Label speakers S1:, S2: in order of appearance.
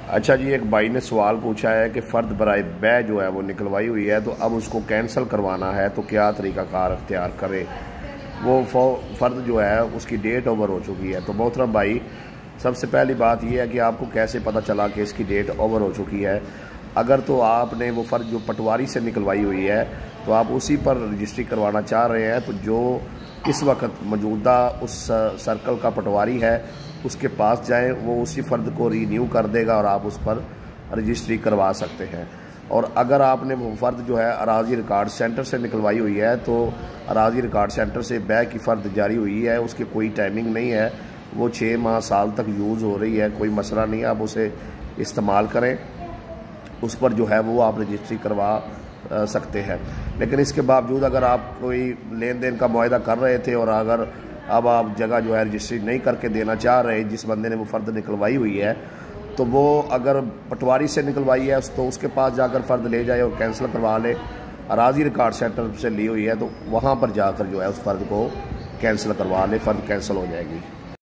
S1: اچھا جی، ایک بھائی نے سوال پوچھا ہے کہ فرد برائے بے جو ہے وہ نکلوائی ہوئی ہے تو اب اس کو کینسل کروانا ہے تو کیا طریقہ کار اختیار کرے؟ وہ فرد جو ہے اس کی ڈیٹ اوور ہو چکی ہے۔ تو محترم بھائی، سب سے پہلی بات یہ ہے کہ آپ کو کیسے پتہ چلا کہ اس کی ڈیٹ اوور ہو چکی ہے؟ اگر تو آپ نے وہ فرد جو پٹواری سے نکلوائی ہوئی ہے تو آپ اسی پر رجسٹری کروانا چاہ رہے ہیں، تو جو اس وقت موجودہ اس سرکل کا پٹواری ہے اس کے پاس جائیں، وہ اسی فرد کو رینیو کر دے گا اور آپ اس پر رجسٹری کروا سکتے ہیں۔ اور اگر آپ نے وہ فرد جو ہے اراضی ریکارڈ سینٹر سے نکلوائی ہوئی ہے تو اراضی ریکارڈ سینٹر سے بے کی فرد جاری ہوئی ہے، اس کی کوئی ٹائمنگ نہیں ہے، وہ 6 ماہ سال تک یوز ہو رہی ہے، کوئی مسئلہ نہیں ہے، آپ اسے استعمال کریں، اس پر جو ہے وہ آپ رجسٹری کروا سکتے ہیں۔ لیکن اس کے باوجود اگر آپ کوئی لین دین کا معاہدہ کر رہے تھے اور اگر اب آپ جگہ جو ہے رجسٹری نہیں کر کے دینا چاہ رہے، جس بندے نے وہ فرد نکلوائی ہوئی ہے، تو وہ اگر پٹواری سے نکلوائی ہے تو اس کے پاس جا کر فرد لے جائے اور کینسل کروا لے۔ اراضی ریکارڈ سینٹر سے لی ہوئی ہے تو وہاں پر جا کر جو ہے اس فرد کو کینسل کروا لے، فرد کینسل ہو جائے گی۔